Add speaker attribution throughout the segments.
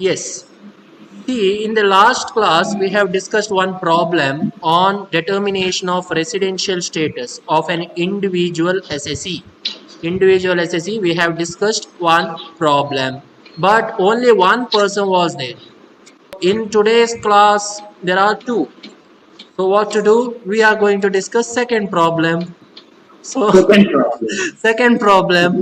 Speaker 1: Yes. See, in the last class, we have discussed one problem on determination of residential status of an individual SSE. Individual SSE, we have discussed one problem, but only one person was there. In today's class, there are two. So what to do? We are going to discuss second problem. So
Speaker 2: Second problem.
Speaker 1: second problem.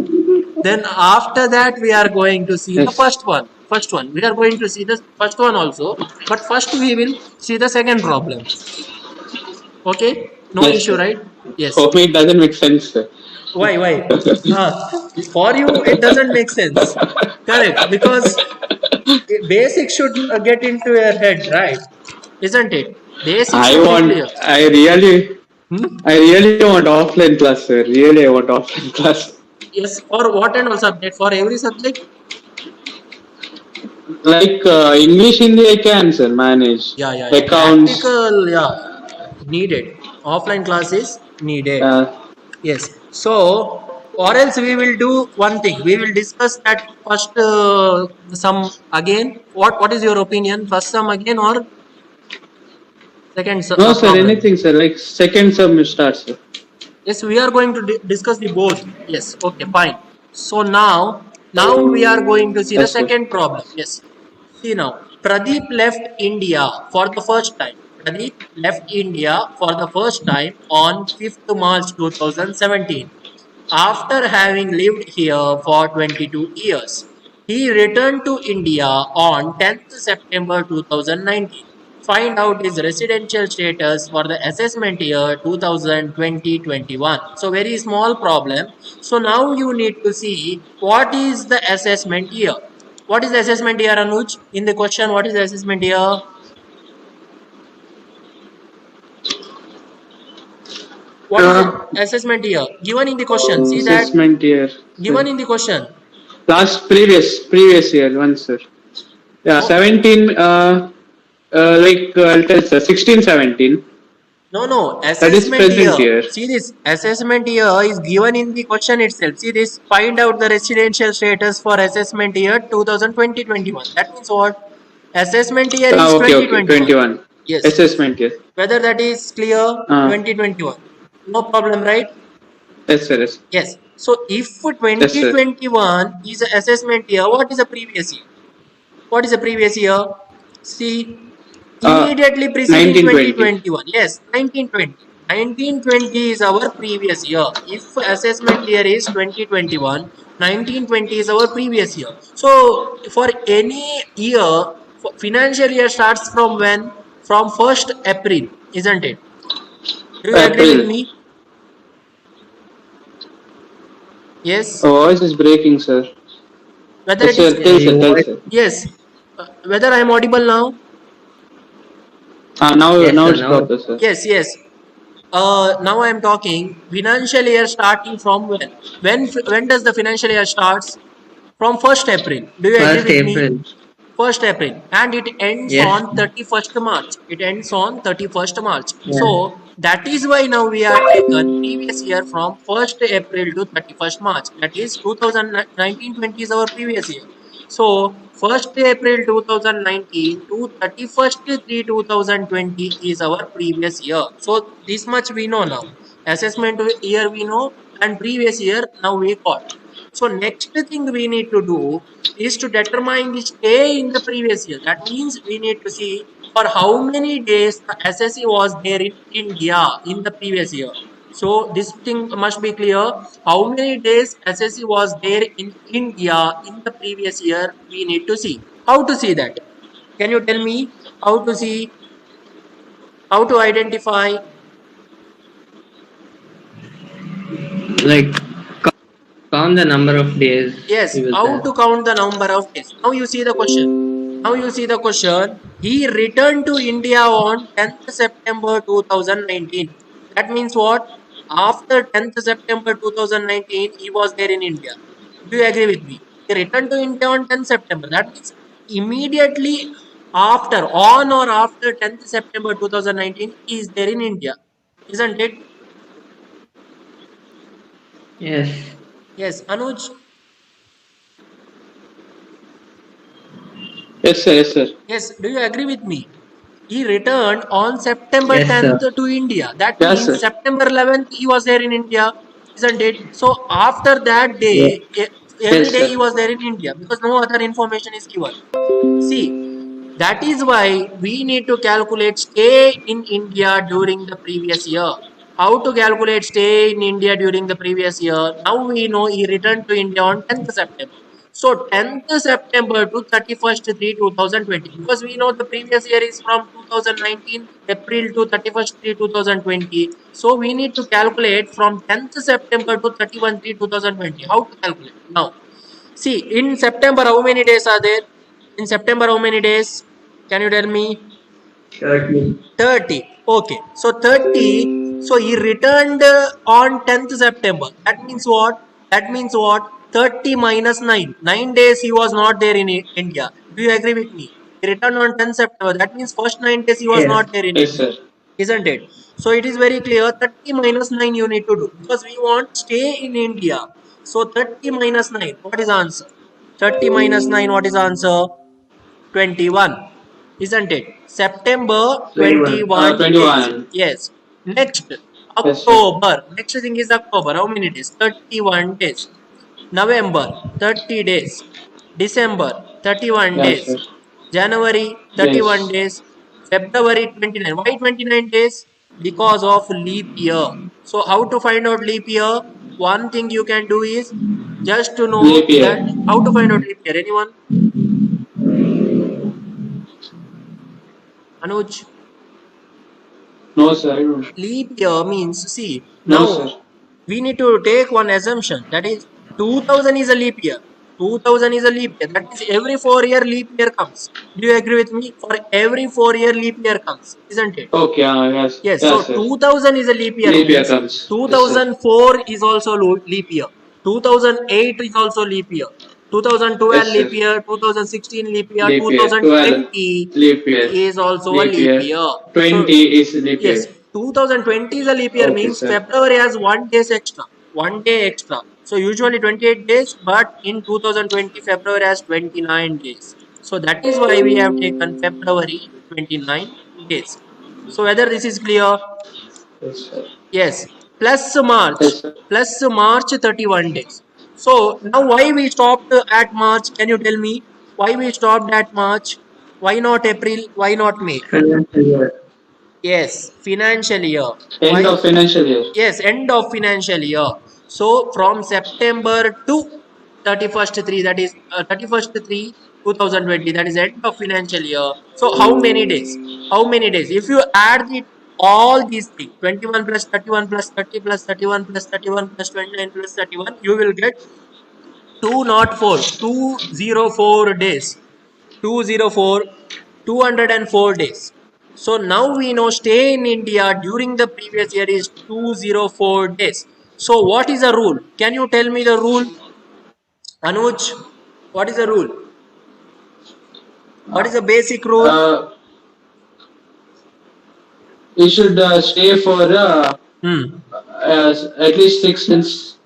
Speaker 1: Then after that, we are going to see the
Speaker 3: Yes.
Speaker 1: first one. First one. We are going to see the first one also. But first we will see the second problem. Okay? No
Speaker 3: Yes,
Speaker 1: issue,
Speaker 3: sir.
Speaker 1: right? Yes.
Speaker 3: For me, it doesn't make sense, sir.
Speaker 1: Why? Why? For you, it doesn't make sense. Correct. Because basic should get into your head, right? Isn't it? Basic
Speaker 3: I
Speaker 1: should be
Speaker 3: want,
Speaker 1: clear.
Speaker 3: I really,
Speaker 1: Hmm?
Speaker 3: I really want offline class, sir. Really, I want offline class.
Speaker 1: Yes. For what and all subject? For every subject?
Speaker 3: Like English, Hindi, I can, sir, manage.
Speaker 1: Yeah, yeah, yeah.
Speaker 3: Accounts,
Speaker 1: Practical, yeah, needed. Offline classes needed.
Speaker 3: uh,
Speaker 1: Yes. So, or else we will do one thing. We will discuss that first sum again. What is your opinion? First sum again or second
Speaker 3: no, sir,
Speaker 1: problem?
Speaker 3: anything, sir. Like second sum start, sir.
Speaker 1: Yes, we are going to discuss the both. Yes. Okay. Fine. So now we are going to see the
Speaker 3: Yes, sir.
Speaker 1: second problem. Yes. See now, Pradeep left India for the first time. Pradeep left India for the first time on 5th March 2017 after having lived here for 22 years. He returned to India on 10th September 2019. Find out his residential status for the assessment year 2020-21. So very small problem. So now you need to see what is the assessment year. What is the assessment year, Anuj? In the question, what is the assessment year? What is the
Speaker 2: Uh,
Speaker 1: assessment year? Given in the question. See that?
Speaker 3: Assessment year, sir.
Speaker 1: Given in the question.
Speaker 3: Last previous year, one, sir. Yeah,
Speaker 1: No,
Speaker 3: 17. I'll tell, sir. 16, 17.
Speaker 1: no.
Speaker 3: That is
Speaker 1: Assessment year.
Speaker 3: present year.
Speaker 1: See this. Assessment year is given in the question itself. See this. Find out the residential status for assessment year 2020-21. That means what? Assessment year is
Speaker 3: Okay.
Speaker 1: 2021.
Speaker 3: 21.
Speaker 1: Yes.
Speaker 3: Assessment year.
Speaker 1: Whether that is clear,
Speaker 3: Uh,
Speaker 1: 2021. No problem, right?
Speaker 3: yes, sir. Yes,
Speaker 1: Yes. So if
Speaker 3: yes, sir.
Speaker 1: 2021 is the assessment year, what is the previous year? What is the previous year? See, immediately preceding
Speaker 3: 1920.
Speaker 1: 2021. Yes, 1920. 1920 is our previous year. If assessment year is 2021, 1920 is our previous year. So, for any year, financial year starts from when? From 1st April, isn't it? Do you agree with
Speaker 3: April.
Speaker 1: me? Yes.
Speaker 3: Voice is breaking, sir.
Speaker 1: Whether
Speaker 3: Yes,
Speaker 1: it is,
Speaker 3: sir.
Speaker 2: yeah,
Speaker 3: Tell, sir.
Speaker 2: your
Speaker 3: Tell,
Speaker 2: voice.
Speaker 3: sir.
Speaker 1: yes. Whether I am audible now?
Speaker 3: Now
Speaker 2: Yes, sir.
Speaker 3: it's
Speaker 2: Now,
Speaker 3: proper, sir.
Speaker 1: Yes. Now I am talking financial year starting from when? When does the financial year starts? From 1st April. Do you agree
Speaker 2: first
Speaker 1: with me?
Speaker 2: April.
Speaker 1: 1st April. And it ends
Speaker 2: Yes.
Speaker 1: on 31st March. It ends on 31st March.
Speaker 2: Yeah.
Speaker 1: So that is why now we are taken previous year from 1st April to 31st March. That is 2019-20 is our previous year. So 1st April 2019 to 31st 3 2020 is our previous year. So this much we know now. Assessment year we know and previous year now we got. So next thing we need to do is to determine the stay in the previous year. That means we need to see for how many days the SSE was there in India in the previous year. So this thing must be clear. How many days SSE was there in India in the previous year? We need to see. How to see that? Can you tell me how to see? How to identify?
Speaker 2: Like count the number of days
Speaker 1: Yes,
Speaker 2: he was
Speaker 1: how
Speaker 2: there.
Speaker 1: to count the number of days. Now you see the question. Now you see the question. He returned to India on 10th September 2019. That means what? After 10th September 2019, he was there in India. Do you agree with me? He returned to India on 10th September. That means immediately after, on or after 10th September 2019, he is there in India. Isn't it?
Speaker 2: Yes.
Speaker 1: Yes, Anuj.
Speaker 3: Yes, sir. Yes, sir.
Speaker 1: Yes, do you agree with me? He returned on September
Speaker 2: Yes, sir.
Speaker 1: 10th to India. That
Speaker 3: Yes, sir.
Speaker 1: means September 11th he was there in India, isn't it? So after that
Speaker 2: Yes.
Speaker 1: day, every
Speaker 3: Yes,
Speaker 1: day
Speaker 3: sir.
Speaker 1: he was there in India because no other information is given. See, that is why we need to calculate stay in India during the previous year. How to calculate stay in India during the previous year? Now we know he returned to India on 10th September. So 10th September to 31st 3 2020, because we know the previous year is from 2019 April to 31st 3 2020. So we need to calculate from 10th September to 31 3 2020. How to calculate? Now see, in September, how many days are there? In September, how many days? Can you tell me?
Speaker 2: 30.
Speaker 1: 30. Okay. So 30. So he returned on 10th September. That means what? That means what? 30 minus 9. 9 days he was not there in India. Do you agree with me? He returned on 10th September. That means first 9 days he was
Speaker 2: Yes.
Speaker 1: not there in
Speaker 3: Yes,
Speaker 1: India.
Speaker 3: sir.
Speaker 1: Isn't it? So it is very clear 30 minus 9 you need to do because we want stay in India. So 30 minus 9, what is answer? 30 minus 9, what is answer? 21, isn't it? September
Speaker 2: 21.
Speaker 1: 21 days.
Speaker 3: 21.
Speaker 1: Yes. Next,
Speaker 3: Yes, sir.
Speaker 1: October. Next thing is October. How many days? 31 days. November 30 days. December 31
Speaker 3: Yes,
Speaker 1: days.
Speaker 3: sir.
Speaker 1: January 31
Speaker 3: Yes.
Speaker 1: days. February 29. Why 29 days? Because of leap year. So how to find out leap year? One thing you can do is just to know
Speaker 3: Leap year.
Speaker 1: that how to find out leap year. Anyone? Anuj?
Speaker 3: No, sir. I don't.
Speaker 1: Leap year means, see,
Speaker 3: No,
Speaker 1: now
Speaker 3: sir.
Speaker 1: we need to take one assumption, that is 2000 is a leap year. 2000 is a leap year. That means every 4 year leap year comes. Do you agree with me? For every 4 year leap year comes, isn't it?
Speaker 3: Okay. Yes.
Speaker 1: Yes, so
Speaker 3: Yes, sir.
Speaker 1: 2000 is a leap year
Speaker 3: Leap year
Speaker 1: means
Speaker 3: comes. Yes, sir.
Speaker 1: 2004 is also leap year. 2008 is also leap year. 2012
Speaker 3: Yes, sir.
Speaker 1: leap year, 2016 leap year,
Speaker 3: Leap year. 12.
Speaker 1: 2020
Speaker 3: Leap year.
Speaker 1: is also a
Speaker 3: Leap
Speaker 1: leap
Speaker 3: year.
Speaker 1: year. So
Speaker 3: 20 is leap
Speaker 1: yes,
Speaker 3: year.
Speaker 1: 2020 is a leap year
Speaker 3: Okay,
Speaker 1: means
Speaker 3: sir.
Speaker 1: February has 1 day extra. 1 day extra. So usually 28 days, but in 2020 February has 29 days. So that is why we have taken February 29 days. So whether this is clear?
Speaker 3: Yes, sir.
Speaker 1: Yes. Plus March.
Speaker 3: Yes, sir.
Speaker 1: Plus March 31 days. So now why we stopped at March? Can you tell me why we stopped at March? Why not April? Why not May?
Speaker 2: Financial year.
Speaker 1: Yes, financial year.
Speaker 3: End
Speaker 1: Why?
Speaker 3: of financial year.
Speaker 1: Yes, end of financial year. So from September to 31st 3, that is 31st 3 2020, that is end of financial year. So how many days? How many days? If you add all these things, 21 plus 31 plus 30 plus 31 plus 31 plus 29 plus 31, you will get 204, 204 days. 204, 204 days. So now we know stay in India during the previous year is 204 days. So what is the rule? Can you tell me the rule? Anuj, what is the rule? What is the basic rule?
Speaker 3: Uh, you should stay for
Speaker 1: Hmm.
Speaker 3: at least 6 months.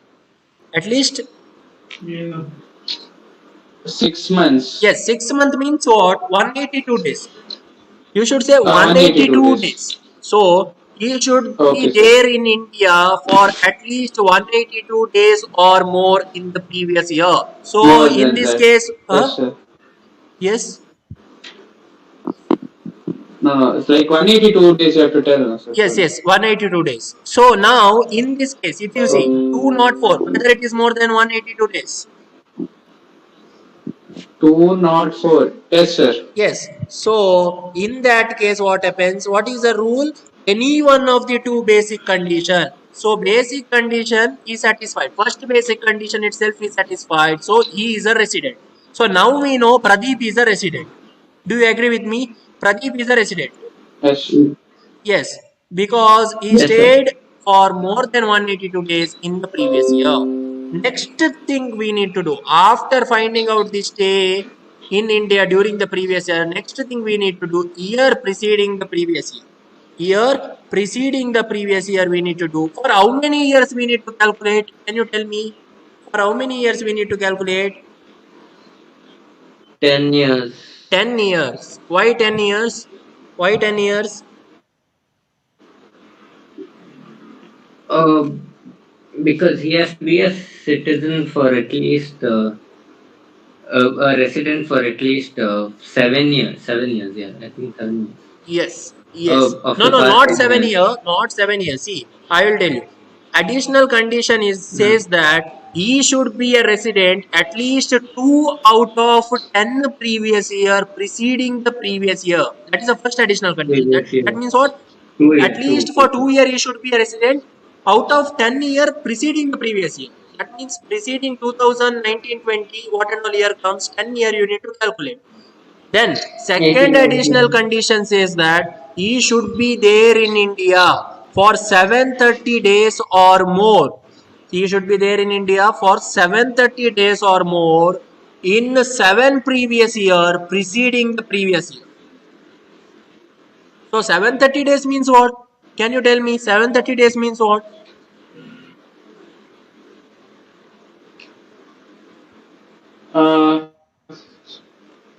Speaker 1: At least,
Speaker 3: 6 months.
Speaker 1: yes, 6 month means what? 182 days. You should say
Speaker 3: 182
Speaker 1: 182
Speaker 3: days.
Speaker 1: days. So he should be
Speaker 3: Okay, sir.
Speaker 1: there in India for at least 182 days or more in the previous year. So
Speaker 3: More
Speaker 1: in
Speaker 3: than
Speaker 1: this
Speaker 3: that.
Speaker 1: case,
Speaker 3: Yes, sir.
Speaker 1: yes,
Speaker 3: No, no. It's like 182 days you have to tell us, sir.
Speaker 1: yes,
Speaker 3: Sorry.
Speaker 1: yes, 182 days. So now in this case, if you see
Speaker 3: Okay.
Speaker 1: 204, whether it is more than 182 days.
Speaker 3: 204. Yes, sir.
Speaker 1: Yes. So in that case, what happens? What is the rule? Any one of the two basic condition. So basic condition is satisfied. First basic condition itself is satisfied. So he is a resident. So now we know Pradeep is a resident. Do you agree with me? Pradeep is a resident.
Speaker 3: Yes.
Speaker 1: Yes, because he
Speaker 2: Yes, sir.
Speaker 1: stayed for more than 182 days in the previous year. Next thing we need to do after finding out the stay in India during the previous year, next thing we need to do year preceding the previous year. Year preceding the previous year we need to do. For how many years we need to calculate? Can you tell me? For how many years we need to calculate?
Speaker 2: 10 years.
Speaker 1: 10 years. Why 10 years? Why 10 years?
Speaker 4: Uh, because he has to be a citizen for at least a resident for at least 7 years. 7 years, yeah, I think 7 years.
Speaker 1: Yes, yes.
Speaker 4: Of
Speaker 1: No,
Speaker 4: the
Speaker 1: no,
Speaker 4: past
Speaker 1: not
Speaker 4: 8
Speaker 1: 7
Speaker 4: months.
Speaker 1: year, not 7 years. See, I will tell you. Additional condition is
Speaker 4: No.
Speaker 1: says that he should be a resident at least 2 out of 10 previous year preceding the previous year. That is the first additional condition. That,
Speaker 4: Previous
Speaker 1: that
Speaker 4: year.
Speaker 1: means what? At least for 2 year he should be a resident out of 10 year preceding the previous year. That means preceding 2019-20, what and all year comes, 10 year you need to calculate. Then second
Speaker 4: 18,
Speaker 1: additional
Speaker 4: 19.
Speaker 1: condition says that he should be there in India for 730 days or more. He should be there in India for 730 days or more in 7 previous year preceding the previous year. So 730 days means what? Can you tell me 730 days means what?
Speaker 3: Uh,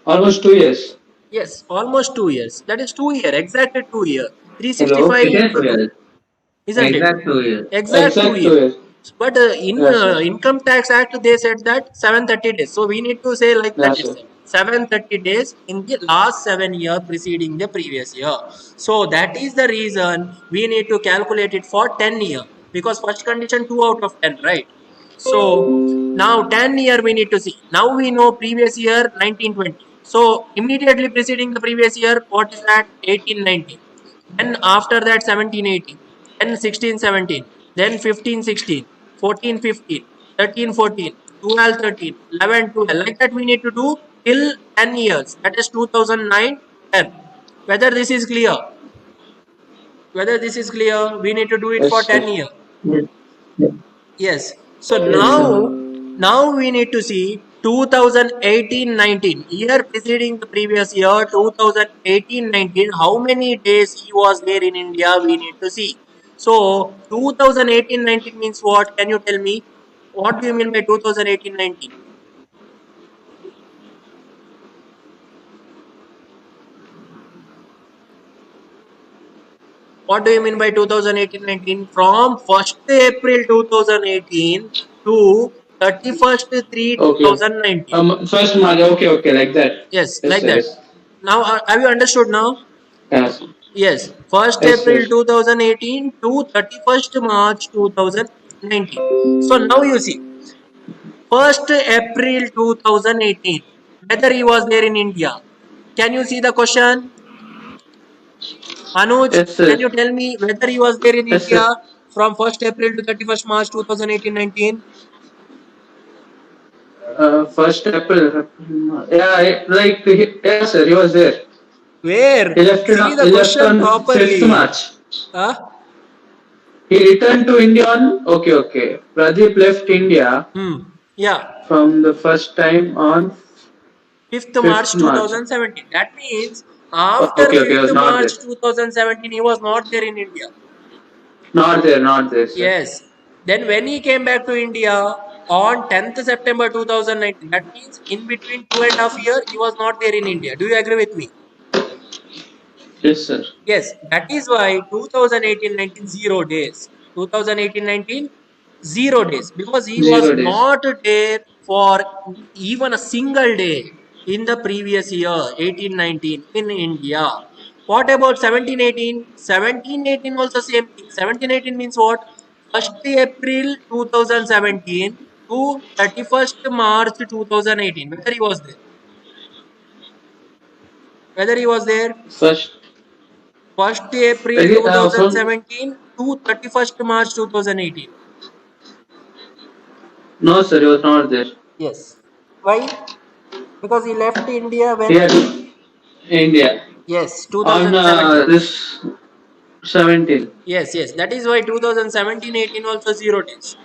Speaker 3: almost 2 years.
Speaker 1: Yes, almost 2 years. That is 2 year, exactly 2 year.
Speaker 3: Hello.
Speaker 1: 365
Speaker 4: It is
Speaker 1: into 2,
Speaker 4: 2 years.
Speaker 1: isn't it?
Speaker 4: Exact 2 years.
Speaker 1: Exact two
Speaker 3: Exact
Speaker 1: year.
Speaker 3: 2 years.
Speaker 1: But in
Speaker 3: Yes, sir.
Speaker 1: income tax act they said that 730 days. So we need to say like that
Speaker 3: Yes, sir.
Speaker 1: itself. 730 days in the last 7 year preceding the previous year. So that is the reason we need to calculate it for 10 year because first condition 2 out of 10, right? So now 10 year we need to see. Now we know previous year 1920. So immediately preceding the previous year, what is that? 1819. Then after that 1718. Then 1617. Then 1516. 1415. 1314. 1213. 1112. Like that we need to do till 10 years. That is 2009 10. Whether this is clear? Whether this is clear, we need to do it
Speaker 3: Yes,
Speaker 1: for
Speaker 3: sir.
Speaker 1: 10 years.
Speaker 2: Yes. Yes.
Speaker 1: Yes. So
Speaker 3: Yes, sir.
Speaker 1: now we need to see 2018-19 year preceding the previous year 2018-19 how many days he was there in India we need to see. So 2018-19 means what? Can you tell me? What do you mean by 2018-19? What do you mean by 2018-19? From 1st April 2018 to 31st 3
Speaker 3: Okay.
Speaker 1: 2019.
Speaker 3: First March. Okay, okay, like that.
Speaker 1: Yes,
Speaker 3: Yes,
Speaker 1: like
Speaker 3: sir.
Speaker 1: that.
Speaker 3: Yes.
Speaker 1: Now, have you understood now?
Speaker 3: Yes.
Speaker 1: Yes, 1st
Speaker 3: Yes,
Speaker 1: April
Speaker 3: sir.
Speaker 1: 2018 to 31st March 2019. So now you see, 1st April 2018, whether he was there in India. Can you see the question? Anuj,
Speaker 3: Yes,
Speaker 1: can
Speaker 3: sir.
Speaker 1: you tell me whether he was there in
Speaker 3: Yes,
Speaker 1: India
Speaker 3: sir.
Speaker 1: from 1st April to 31st March 2018-19?
Speaker 3: First April. Yeah, yes, sir. He was there.
Speaker 1: Where? See the
Speaker 3: He left
Speaker 1: question
Speaker 3: on 5th
Speaker 1: properly.
Speaker 3: March.
Speaker 1: Huh?
Speaker 3: He returned to India on. Okay, okay. Pradeep left India
Speaker 1: Yeah.
Speaker 3: from the first time on
Speaker 1: 5th
Speaker 3: 5th
Speaker 1: March
Speaker 3: March.
Speaker 1: 2017. That means after
Speaker 3: Okay, okay. He
Speaker 1: 5th
Speaker 3: was not there.
Speaker 1: March 2017, he was not there in India.
Speaker 3: Not there, not there, sir.
Speaker 1: Yes. Then when he came back to India on 10th September 2019, that means in between 2.5 years, he was not there in India. Do you agree with me?
Speaker 3: Yes, sir.
Speaker 1: Yes, that is why 2018-19 0 days. 2018-19 0 days because he was
Speaker 3: 0 days.
Speaker 1: not there for even a single day in the previous year 18-19 in India. What about 17-18? 17-18 also same thing. 17-18 means what? 1st April 2017 to 31st March 2018. Whether he was there? Whether he was there?
Speaker 3: First,
Speaker 1: 1st April
Speaker 3: from
Speaker 1: 2017 to 31st March 2018.
Speaker 3: no, sir, he was not there.
Speaker 1: Yes. Why? Because he left India
Speaker 3: He
Speaker 1: when?
Speaker 3: had India
Speaker 1: Yes,
Speaker 3: on
Speaker 1: 2017.
Speaker 3: this 17.
Speaker 1: Yes, yes. That is why 2017-18 also 0 days.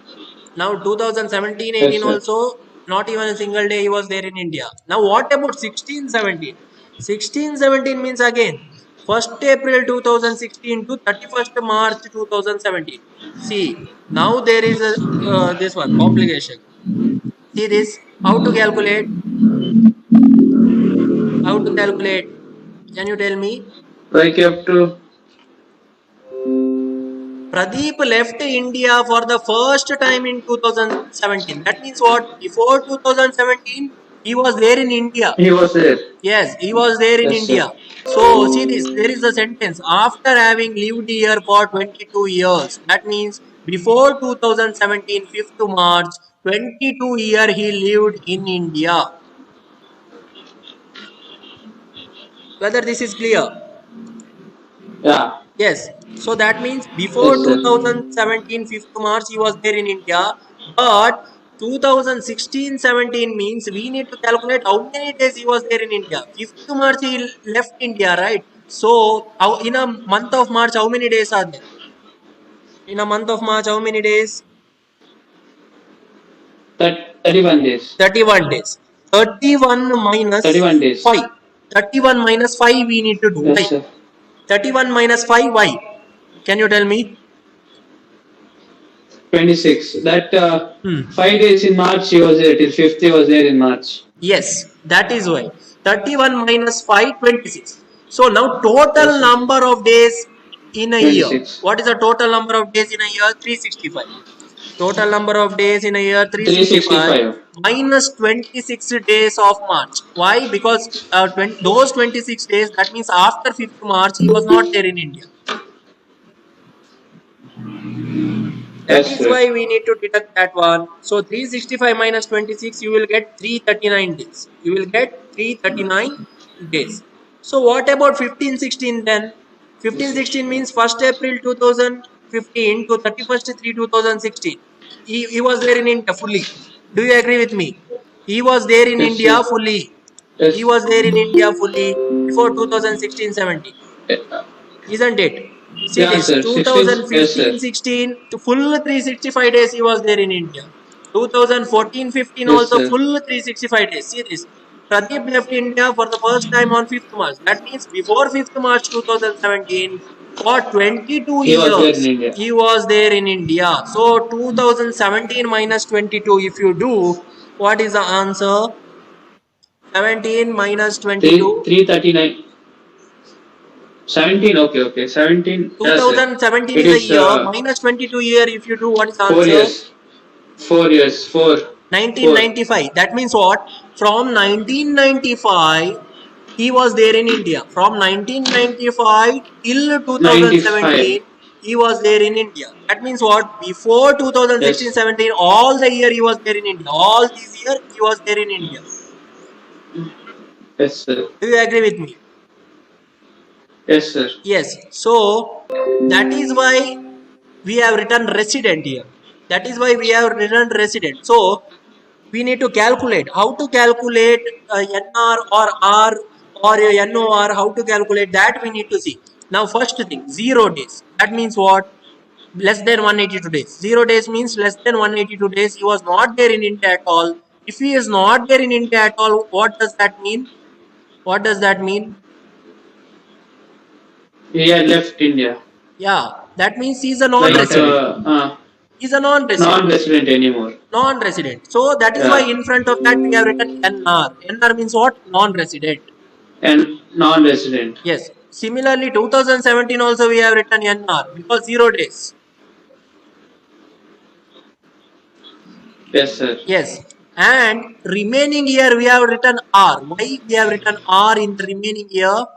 Speaker 1: Now 2017-18
Speaker 3: Yes, sir.
Speaker 1: also not even a single day he was there in India. Now what about 16-17? 16-17 means again 1st April 2016 to 31st March 2017. See, now there is a this one complication. See this, how to calculate? How How to calculate? Can you tell me?
Speaker 3: Like you have to.
Speaker 1: Pradeep left India for the first time in 2017. That means what? Before 2017, he was there in India.
Speaker 3: He was there.
Speaker 1: Yes, he was there in
Speaker 3: Yes, sir.
Speaker 1: India. So, see this, there is a sentence. After having lived here for 22 years, that means before 2017, 5th March, 22 year he lived in India. Whether this is clear?
Speaker 3: Yeah.
Speaker 1: Yes. So that means before
Speaker 3: Yes, sir.
Speaker 1: 2017, 5th March, he was there in India. But 2016-17 means we need to calculate how many days he was there in India. 5th March, he left India, right? So in a month of March, how many days are there? In a month of March, how many days?
Speaker 3: 31 days.
Speaker 1: 31 days. 31 minus
Speaker 3: 31 days.
Speaker 1: 5. 31 minus 5 we need to do. Why?
Speaker 3: Yes, sir.
Speaker 1: 31 minus 5, why? Can you tell me?
Speaker 3: 26. That
Speaker 1: Hmm.
Speaker 3: 5 days in March he was there. Till 5th he was there in March.
Speaker 1: Yes, that is why. 31 minus 5, 26. So now total
Speaker 3: Yes, sir.
Speaker 1: number of days in a year.
Speaker 3: 26.
Speaker 1: What is the total number of days in a year? 365. Total number of days in a year 365
Speaker 3: 365.
Speaker 1: minus 26 days of March. Why? Because those 26 days, that means after 5th March, he was not there in India. That
Speaker 3: Yes,
Speaker 1: is
Speaker 3: sir.
Speaker 1: why we need to deduct that one. So 365 minus 26, you will get 339 days. You will get 339 days. So what about 1516 then? 1516 means 1st April 2015 to 31st 3 2016. He was there in India fully. Do you agree with me? He was there in
Speaker 3: Yes,
Speaker 1: India
Speaker 3: sir.
Speaker 1: fully.
Speaker 3: Yes.
Speaker 1: He was there in India fully before 2016-17. Isn't it? See
Speaker 3: Yeah,
Speaker 1: this,
Speaker 3: sir. 16. Yes, sir.
Speaker 1: 2015-16 to full 365 days he was there in India. 2014-15
Speaker 3: Yes,
Speaker 1: also
Speaker 3: sir.
Speaker 1: full 365 days. See this, Pradeep left India for the first time on 5th March. That means before 5th March 2017, for 22
Speaker 3: He was there in
Speaker 1: years
Speaker 3: India.
Speaker 1: he was there in India. So 2017 minus 22, if you do, what is the answer? 17 minus 22.
Speaker 3: 339. 17. Okay. 17. Yes, sir.
Speaker 1: 2017
Speaker 3: It
Speaker 1: is a
Speaker 3: is
Speaker 1: year, minus 22 year, if you do, what is the
Speaker 3: 4
Speaker 1: answer?
Speaker 3: years. 4 years. 4.
Speaker 1: 1995. That means what? From 1995, he was there in India. From 1995 till
Speaker 3: 95.
Speaker 1: 2017, he was there in India. That means what? Before
Speaker 3: Yes.
Speaker 1: 2016-17, all the year he was there in India. All these year he was there in India.
Speaker 3: Yes, sir.
Speaker 1: Do you agree with me?
Speaker 3: Yes, sir.
Speaker 1: Yes. So that is why we have written resident here. That is why we have written resident. So we need to calculate. How to calculate NR or R or NOR? How to calculate that we need to see. Now first thing, 0 days. That means what? Less than 182 days. 0 days means less than 182 days. He was not there in India at all. If he is not there in India at all, what does that mean? What does that mean?
Speaker 3: He had left India.
Speaker 1: Yeah, that means he is a
Speaker 3: Like
Speaker 1: non-resident. He's a non-resident.
Speaker 3: non-resident anymore.
Speaker 1: Non-resident. So that is why in front of that we have written NR. NR means what? Non-resident.
Speaker 3: And non-resident.
Speaker 1: Yes. Similarly, 2017 also we have written NR because 0 days.
Speaker 3: Yes, sir.
Speaker 1: Yes. And remaining year we have written R. Why we have written R in the remaining year?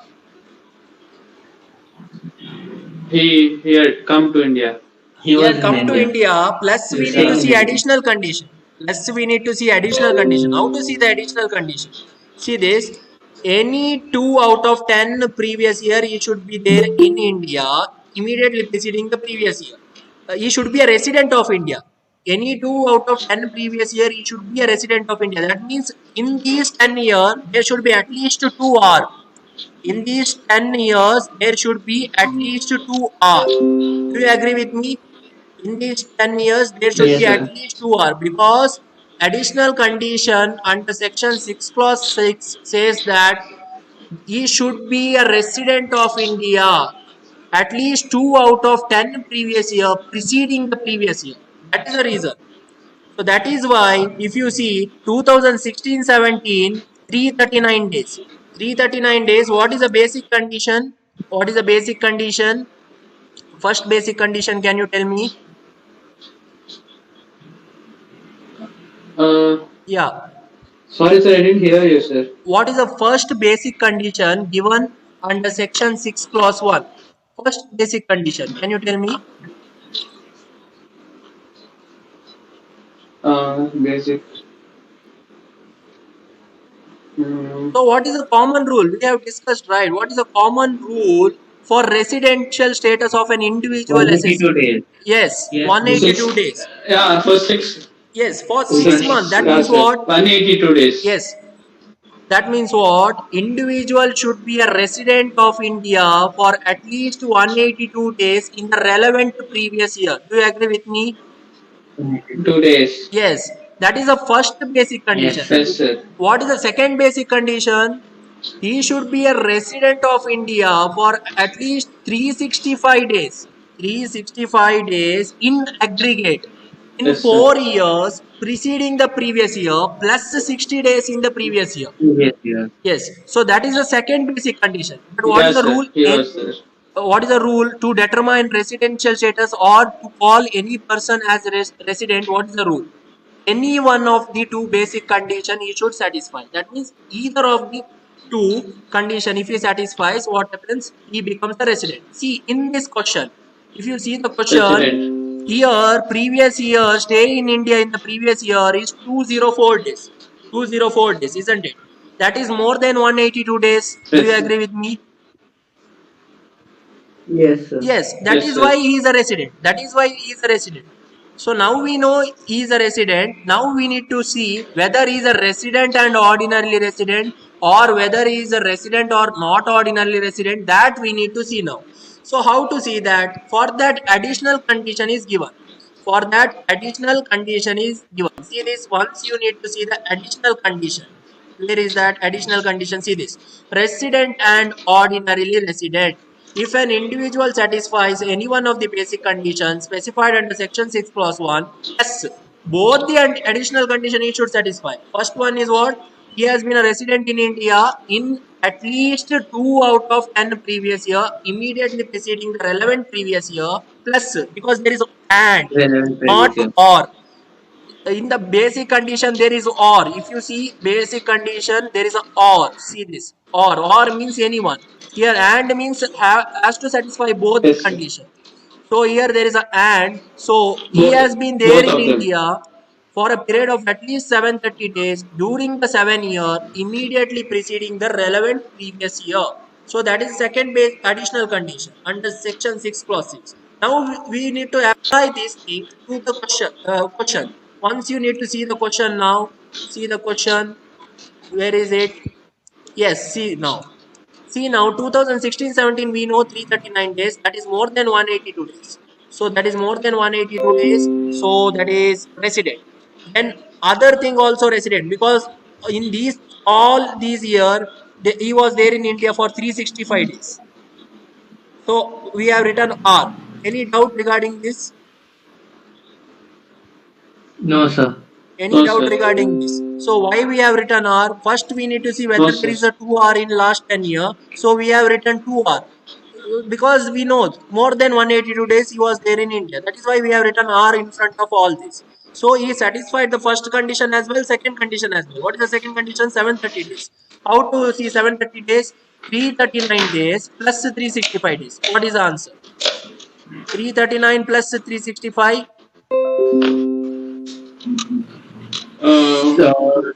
Speaker 3: He had come to India.
Speaker 1: He
Speaker 4: was
Speaker 1: had
Speaker 4: in
Speaker 1: come to India. Plus we need to see additional condition. Plus we need to see additional condition. How to see the additional condition? See this. Any 2 out of 10 previous year he should be there in India immediately preceding the previous year. He should be a resident of India. Any 2 out of 10 previous year he should be a resident of India. That means in these 10 years there should be at least 2 R. In these 10 years there should be at least 2 R. Do you agree with me? In these 10 years there should
Speaker 4: Yes,
Speaker 1: be
Speaker 4: sir.
Speaker 1: at least 2 R, because additional condition under section 6 clause 6 says that he should be a resident of India at least 2 out of 10 previous year preceding the previous year. That is the reason. So that is why if you see 2016-17, 339 days. 339 days. What is the basic condition? What is the basic condition? First basic condition, can you tell me? Yeah.
Speaker 3: Sorry, sir, I didn't hear you, sir.
Speaker 1: What is the first basic condition given under section 6 clause 1? First basic condition. Can you tell me?
Speaker 3: Basic.
Speaker 1: So what is the common rule? We have discussed, right? What is the common rule for residential status of an individual SSC?
Speaker 4: 182 days.
Speaker 1: Yes,
Speaker 4: Yes.
Speaker 1: 182 days.
Speaker 3: Yeah, for 6.
Speaker 1: Yes, for
Speaker 3: Six,
Speaker 1: 6 months. That
Speaker 3: yeah,
Speaker 1: means
Speaker 3: sir.
Speaker 1: what?
Speaker 3: 182 days.
Speaker 1: Yes. That means what? Individual should be a resident of India for at least 182 days in the relevant previous year. Do you agree with me?
Speaker 3: 2 days.
Speaker 1: Yes. That is the first basic condition.
Speaker 3: Yes, sir.
Speaker 1: What is the second basic condition? He should be a resident of India for at least 365 days. 365 days in aggregate in
Speaker 3: Yes, sir.
Speaker 1: 4 years preceding the previous year plus 60 days in the previous year.
Speaker 4: Previous year.
Speaker 1: Yes. So that is the second basic condition. But what is
Speaker 3: Yes,
Speaker 1: the
Speaker 3: sir.
Speaker 1: rule?
Speaker 3: Yes, sir.
Speaker 1: What is the rule to determine residential status or to call any person as resident? What is the rule? Any one of the two basic condition he should satisfy. That means either of the two condition, if he satisfies, what happens? He becomes the resident. See, in this question, if you see the question
Speaker 3: Resident.
Speaker 1: here, previous year, stay in India in the previous year is 204 days. 204 days, isn't it? That is more than 182 days. Do you
Speaker 3: Yes, sir.
Speaker 1: agree with me?
Speaker 2: Yes, sir.
Speaker 1: Yes, that
Speaker 3: Yes,
Speaker 1: is
Speaker 3: sir.
Speaker 1: why he is a resident. That is why he is a resident. So now we know he is a resident. Now we need to see whether he is a resident and ordinarily resident, or whether he is a resident or not ordinarily resident. That we need to see now. So how to see that? For that additional condition is given. For that additional condition is given. See this, once you need to see the additional condition. Where is that additional condition? See this. Resident and ordinarily resident. If an individual satisfies any one of the basic conditions specified under section 6 clause 1, yes, both the additional condition he should satisfy. First one is what? He has been a resident in India in at least 2 out of 10 previous year, immediately preceding the relevant previous year, plus, because there is and,
Speaker 4: Relevant previous
Speaker 1: not
Speaker 4: year.
Speaker 1: or. In the basic condition there is or. If you see basic condition, there is a or. See this, or means anyone. Here and means has to satisfy both
Speaker 3: Yes, sir.
Speaker 1: condition. So here there is a and. So he
Speaker 3: Both-
Speaker 1: has been there
Speaker 3: both
Speaker 1: in
Speaker 3: of them.
Speaker 1: India for a period of at least 730 days during the 7 year immediately preceding the relevant previous year. So that is second base additional condition under section 6 clause 6. Now we need to apply these things to the question. Once you need to see the question now. See the question. Where is it? Yes, see now. See now 2016-17 we know 339 days, that is more than 182 days. So that is more than 182 days. So that is resident. Then other thing also resident, because in these all these year he was there in India for 365 days. So we have written R. Any doubt regarding this?
Speaker 4: No, sir.
Speaker 1: Any
Speaker 3: No,
Speaker 1: doubt
Speaker 3: sir.
Speaker 1: regarding this? So why we have written R? First we need to see whether
Speaker 3: No,
Speaker 1: there is
Speaker 3: sir.
Speaker 1: a 2R in last 10 year. So we have written 2R. Because we know more than 182 days he was there in India. That is why we have written R in front of all this. So he satisfied the first condition as well, second condition as well. What is the second condition? 730 days. How to see 730 days? 339 days plus 365 days. What is the answer? 339 plus 365.
Speaker 4: So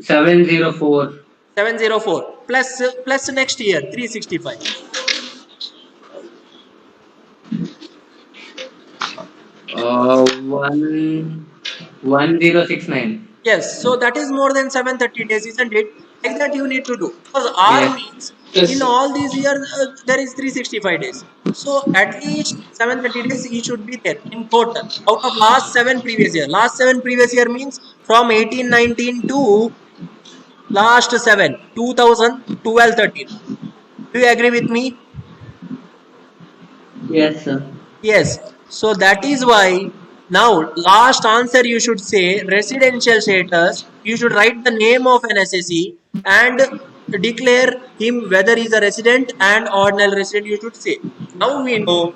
Speaker 4: 704.
Speaker 1: 704 plus next year 365.
Speaker 4: One 1069.
Speaker 1: Yes, so that is more than 730 days, isn't it? Like that you need to do. Because R
Speaker 4: Yes.
Speaker 1: means
Speaker 3: Yes,
Speaker 1: in
Speaker 3: sir.
Speaker 1: all these years there is 365 days. So at least 730 days he should be there in total. Out of last 7 previous year. Last 7 previous year means from 1819 to last 7, 2012 13. Do you agree with me?
Speaker 4: Yes, sir.
Speaker 1: Yes. So that is why now last answer you should say residential status. You should write the name of an SSE and declare him whether he's a resident and ordinary resident, you should say. Now we know,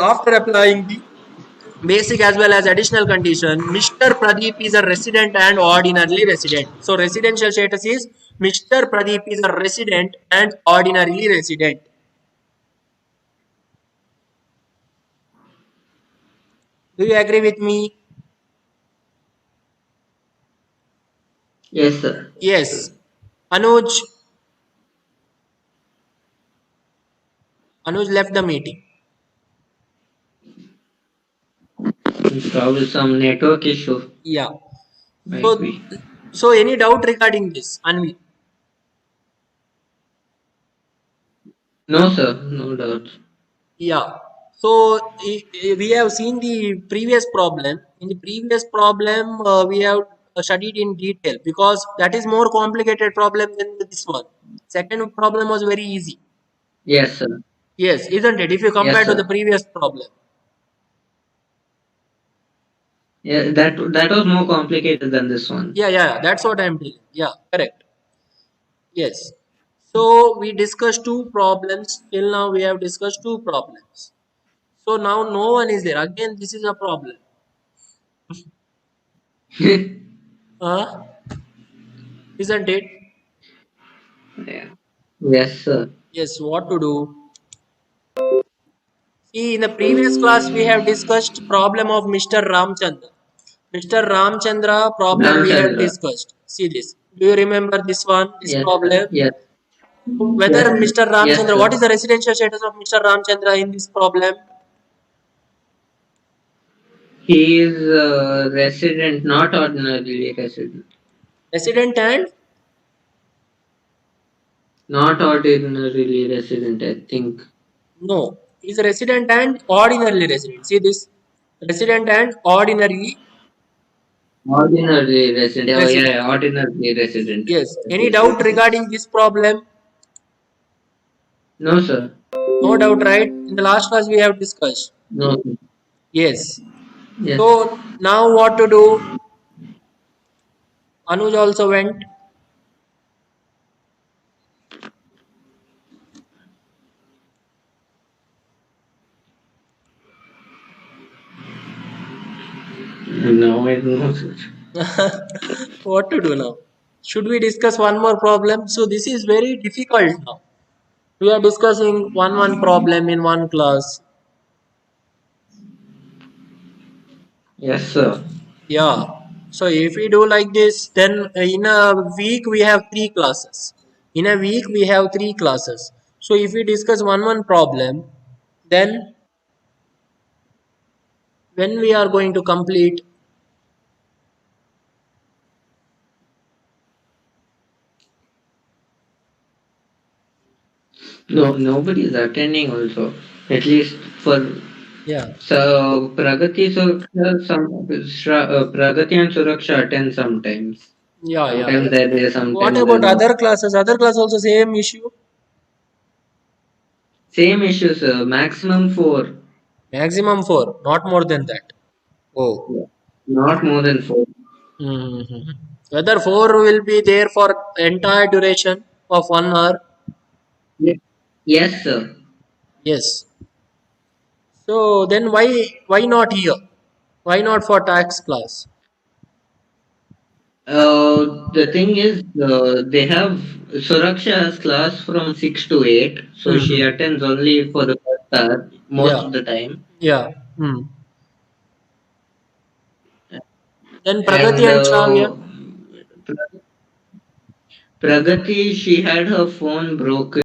Speaker 1: after applying the basic as well as additional condition, Mr. Pradeep is a resident and ordinarily resident. So residential status is Mr. Pradeep is a resident and ordinarily resident. Do you agree with me?
Speaker 4: Yes, sir.
Speaker 1: Yes. Anuj. Anuj left the meeting.
Speaker 4: Probably some network issue
Speaker 1: Yeah.
Speaker 4: might
Speaker 1: So,
Speaker 4: be.
Speaker 1: so any doubt regarding this, Anvi?
Speaker 4: No, sir. No doubt.
Speaker 1: Yeah. So we have seen the previous problem. In the previous problem, we have studied in detail because that is more complicated problem than this one. Second problem was very easy.
Speaker 4: Yes, sir.
Speaker 1: Yes, isn't it? If you compare
Speaker 4: Yes,
Speaker 1: to the
Speaker 4: sir.
Speaker 1: previous problem.
Speaker 4: Yeah, that was more complicated than this one.
Speaker 1: Yeah. That's what I'm telling. Yeah, correct. Yes. So we discussed two problems. Till now we have discussed two problems. So now no one is there. Again, this is a problem. Uh, isn't it?
Speaker 4: Yeah. Yes, sir.
Speaker 1: Yes, what to do? See, in the previous class, we have discussed problem of Mr. Ramchandra. Mr. Ramchandra problem we have
Speaker 4: Ramchandra.
Speaker 1: discussed. See this. Do you remember this one? This
Speaker 4: Yes.
Speaker 1: problem?
Speaker 4: Yes.
Speaker 1: Whether
Speaker 4: Yes.
Speaker 1: Mr.
Speaker 4: Yes,
Speaker 1: Ramchandra,
Speaker 4: sir.
Speaker 1: what is the residential status of Mr. Ramchandra in this problem?
Speaker 4: He is a resident, not ordinarily resident.
Speaker 1: Resident and
Speaker 4: Not ordinarily resident, I think.
Speaker 1: no. Is a resident and ordinarily resident. See this. Resident and ordinary
Speaker 4: Ordinary resident. Oh,
Speaker 1: resident.
Speaker 4: yeah, ordinary resident.
Speaker 1: Yes. Any
Speaker 4: Yes,
Speaker 1: doubt
Speaker 4: yes, yes.
Speaker 1: regarding this problem?
Speaker 4: No, sir.
Speaker 1: No doubt, right? In the last class we have discussed.
Speaker 4: No, sir.
Speaker 1: Yes.
Speaker 4: Yes.
Speaker 1: So now what to do? Anuj also went.
Speaker 4: No, I don't know, sir.
Speaker 1: What to do now? Should we discuss one more problem? So this is very difficult now. We are discussing one problem in one class.
Speaker 4: Yes, sir.
Speaker 1: Yeah. So if we do like this, then in a week we have three classes. In a week we have three classes. So if we discuss one problem, then when we are going to complete?
Speaker 4: No, nobody is attending also. At least for
Speaker 1: Yeah.
Speaker 4: so Pragati Suraksha, Pragati and Suraksha attend sometimes.
Speaker 1: Yeah.
Speaker 4: Sometimes they're there,
Speaker 1: What
Speaker 4: sometimes
Speaker 1: about
Speaker 4: they're not.
Speaker 1: other classes? Other class also same issue.
Speaker 4: Same issue, sir. Maximum 4.
Speaker 1: Maximum 4, not more than that. Oh.
Speaker 4: Yeah. Not more than 4.
Speaker 1: Mhm. Whether 4 will be there for entire duration of 1 hour?
Speaker 4: Ye- Yes, sir.
Speaker 1: Yes. So then why not here? Why not for tax class?
Speaker 4: The thing is, they have Suraksha's class from 6 to 8, so she
Speaker 1: Mhm.
Speaker 4: attends only for the first hour most
Speaker 1: Yeah.
Speaker 4: of the time.
Speaker 1: Yeah. Hmm. Then Pragati
Speaker 4: And
Speaker 1: and Shravya?
Speaker 4: Pragati, she had her phone broken.